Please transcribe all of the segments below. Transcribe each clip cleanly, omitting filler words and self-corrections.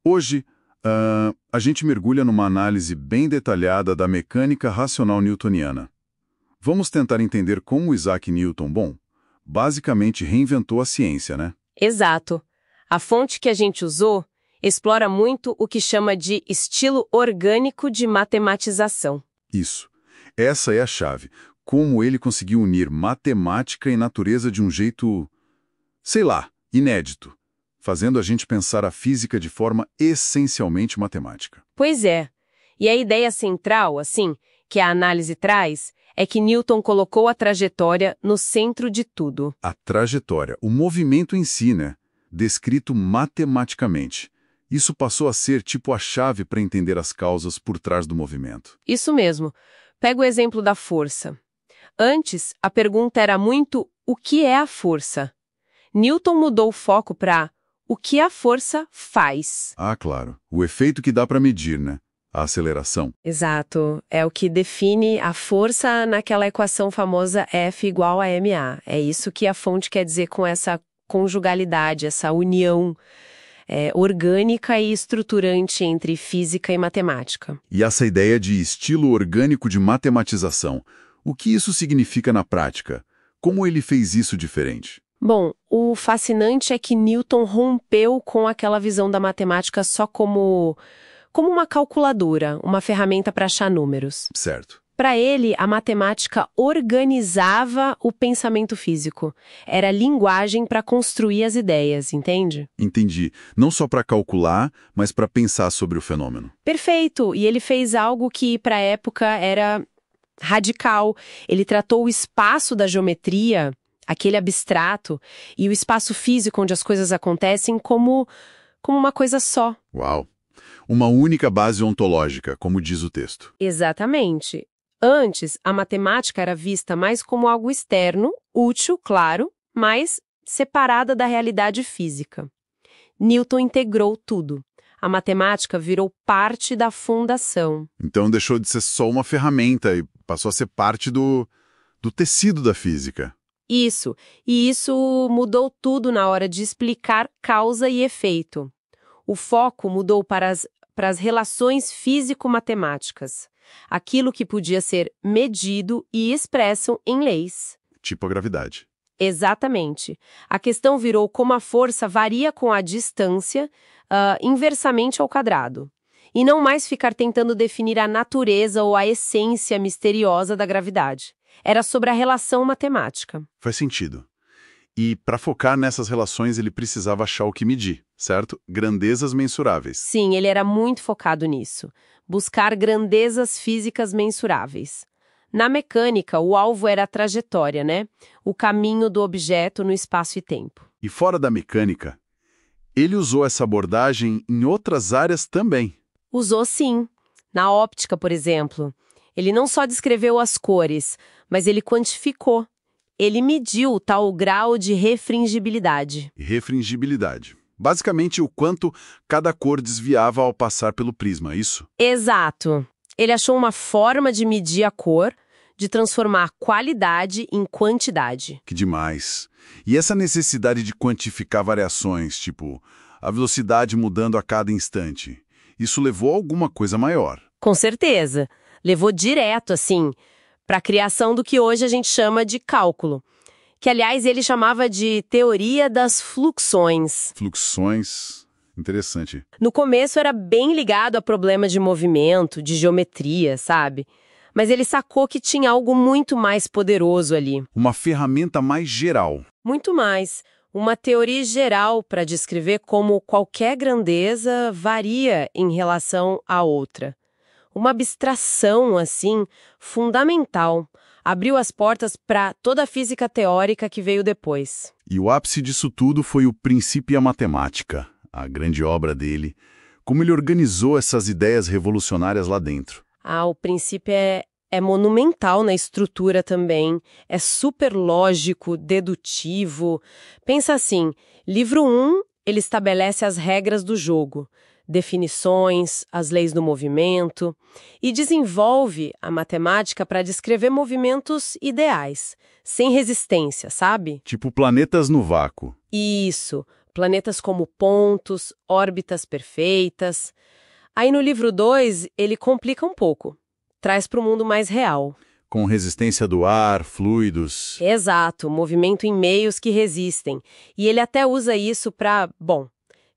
Hoje, a gente mergulha numa análise bem detalhada da mecânica racional newtoniana. Vamos tentar entender como Isaac Newton, basicamente reinventou a ciência, né? Exato. A fonte que a gente usou explora muito o que chama de estilo orgânico de matematização. Isso. Essa é a chave. Como ele conseguiu unir matemática e natureza de um jeito, sei lá, inédito, fazendo a gente pensar a física de forma essencialmente matemática. Pois é. E a ideia central, assim, que a análise traz, é que Newton colocou a trajetória no centro de tudo. A trajetória, o movimento em si, né? Descrito matematicamente. Isso passou a ser tipo a chave para entender as causas por trás do movimento. Isso mesmo. Pega o exemplo da força. Antes, a pergunta era muito o que é a força? Newton mudou o foco para o que a força faz. Ah, claro. O efeito que dá para medir, né? A aceleração. Exato. É o que define a força naquela equação famosa F igual a ma. É isso que a fonte quer dizer com essa conjugalidade, essa união orgânica e estruturante entre física e matemática. E essa ideia de estilo orgânico de matematização, o que isso significa na prática? Como ele fez isso diferente? Bom, o fascinante é que Newton rompeu com aquela visão da matemática só como uma calculadora, uma ferramenta para achar números. Certo. Para ele, a matemática organizava o pensamento físico. Era linguagem para construir as ideias, entende? Entendi. Não só para calcular, mas para pensar sobre o fenômeno. Perfeito! E ele fez algo que, para a época, era radical. Ele tratou o espaço da geometria, aquele abstrato, e o espaço físico onde as coisas acontecem como uma coisa só. Uau! Uma única base ontológica, como diz o texto. Exatamente. Antes, a matemática era vista mais como algo externo, útil, claro, mas separada da realidade física. Newton integrou tudo. A matemática virou parte da fundação. Então deixou de ser só uma ferramenta e passou a ser parte do tecido da física. Isso. E isso mudou tudo na hora de explicar causa e efeito. O foco mudou para as relações físico-matemáticas. Aquilo que podia ser medido e expresso em leis. Tipo a gravidade. Exatamente. A questão virou como a força varia com a distância, inversamente ao quadrado. E não mais ficar tentando definir a natureza ou a essência misteriosa da gravidade. Era sobre a relação matemática. Faz sentido. E para focar nessas relações ele precisava achar o que medir, certo? Grandezas mensuráveis. Sim, ele era muito focado nisso. Buscar grandezas físicas mensuráveis. Na mecânica, o alvo era a trajetória, né? O caminho do objeto no espaço e tempo. E fora da mecânica, ele usou essa abordagem em outras áreas também. Usou sim. Na óptica, por exemplo. Ele não só descreveu as cores, mas ele quantificou. Ele mediu o tal grau de refringibilidade. Refringibilidade. Basicamente, o quanto cada cor desviava ao passar pelo prisma, isso? Exato. Ele achou uma forma de medir a cor, de transformar qualidade em quantidade. Que demais. E essa necessidade de quantificar variações, tipo a velocidade mudando a cada instante, isso levou a alguma coisa maior. Com certeza. Levou direto, assim, para a criação do que hoje a gente chama de cálculo. Que, aliás, ele chamava de teoria das fluxões. Fluxões, interessante. No começo era bem ligado a problemas de movimento, de geometria, sabe? Mas ele sacou que tinha algo muito mais poderoso ali. Uma ferramenta mais geral. Muito mais. Uma teoria geral para descrever como qualquer grandeza varia em relação à outra. Uma abstração, assim, fundamental. Abriu as portas para toda a física teórica que veio depois. E o ápice disso tudo foi o Princípio e a Matemática, a grande obra dele. Como ele organizou essas ideias revolucionárias lá dentro. O princípio é monumental na estrutura também. É super lógico, dedutivo. Pensa assim, livro 1, ele estabelece as regras do jogo. Definições, as leis do movimento, e desenvolve a matemática para descrever movimentos ideais, sem resistência, sabe? Tipo planetas no vácuo. Isso, Planetas como pontos, órbitas perfeitas. Aí no livro 2, ele complica um pouco. Traz para o mundo mais real. Com resistência do ar, fluidos. Exato, movimento em meios que resistem. E ele até usa isso para,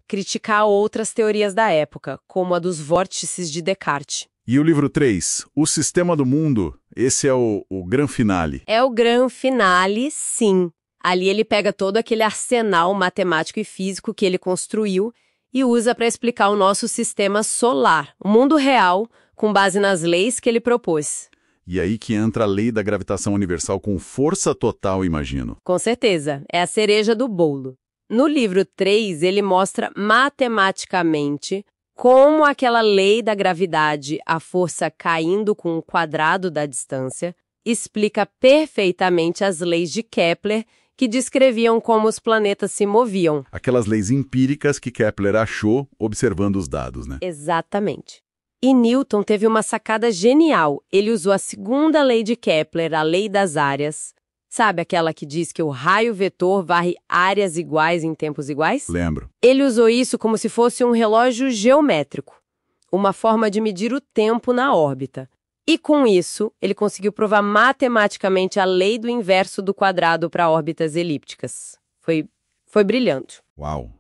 criticar outras teorias da época, como a dos vórtices de Descartes. E o livro 3, O Sistema do Mundo, esse é o gran finale. É o gran finale, sim. Ali ele pega todo aquele arsenal matemático e físico que ele construiu e usa para explicar o nosso sistema solar, o mundo real, com base nas leis que ele propôs. E aí que entra a lei da gravitação universal com força total, imagino. Com certeza, é a cereja do bolo. No livro 3, ele mostra matematicamente como aquela lei da gravidade, a força caindo com o quadrado da distância, explica perfeitamente as leis de Kepler, que descreviam como os planetas se moviam. Aquelas leis empíricas que Kepler achou observando os dados, né? Exatamente. E Newton teve uma sacada genial. Ele usou a segunda lei de Kepler, a lei das áreas. Sabe aquela que diz que o raio vetor varre áreas iguais em tempos iguais? Lembro. Ele usou isso como se fosse um relógio geométrico, uma forma de medir o tempo na órbita. E com isso, ele conseguiu provar matematicamente a lei do inverso do quadrado para órbitas elípticas. Foi brilhante. Uau!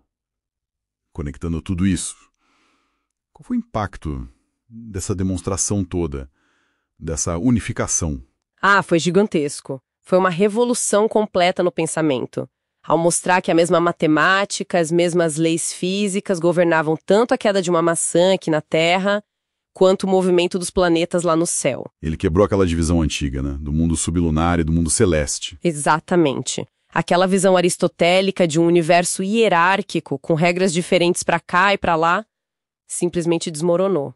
Conectando tudo isso. Qual foi o impacto dessa demonstração toda, dessa unificação? Foi gigantesco. Foi uma revolução completa no pensamento. Ao mostrar que a mesma matemática, as mesmas leis físicas governavam tanto a queda de uma maçã aqui na Terra, quanto o movimento dos planetas lá no céu. Ele quebrou aquela divisão antiga, né? Do mundo sublunar e do mundo celeste. Exatamente. Aquela visão aristotélica de um universo hierárquico, com regras diferentes para cá e para lá, simplesmente desmoronou.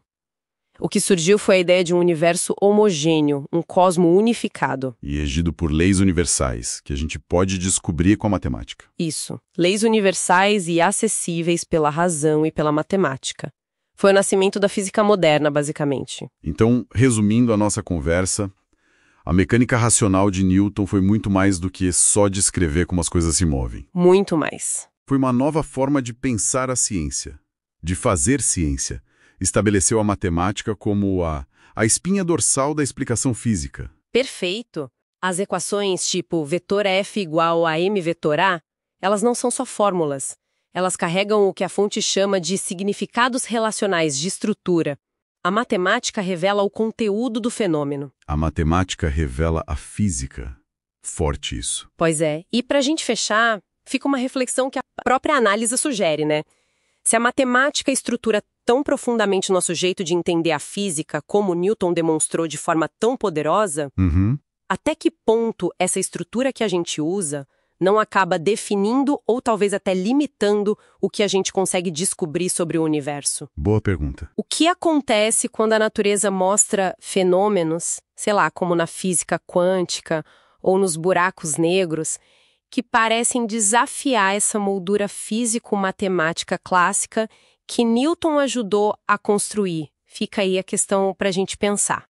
O que surgiu foi a ideia de um universo homogêneo, um cosmo unificado. E regido por leis universais, que a gente pode descobrir com a matemática. Isso. Leis universais e acessíveis pela razão e pela matemática. Foi o nascimento da física moderna, basicamente. Então, resumindo a nossa conversa, a mecânica racional de Newton foi muito mais do que só descrever como as coisas se movem. Muito mais. Foi uma nova forma de pensar a ciência, de fazer ciência. Estabeleceu a matemática como a espinha dorsal da explicação física. Perfeito. As equações tipo vetor F igual a m vetor A, elas não são só fórmulas. Elas carregam o que a fonte chama de significados relacionais de estrutura. A matemática revela o conteúdo do fenômeno. A matemática revela a física. Forte isso. Pois é. E para a gente fechar, fica uma reflexão que a própria análise sugere, né? Se a matemática estrutura tão profundamente nosso jeito de entender a física, como Newton demonstrou de forma tão poderosa, até que ponto essa estrutura que a gente usa não acaba definindo ou talvez até limitando o que a gente consegue descobrir sobre o universo? Boa pergunta. O que acontece quando a natureza mostra fenômenos, sei lá, como na física quântica ou nos buracos negros, que parecem desafiar essa moldura físico-matemática clássica que Newton ajudou a construir? Fica aí a questão para a gente pensar.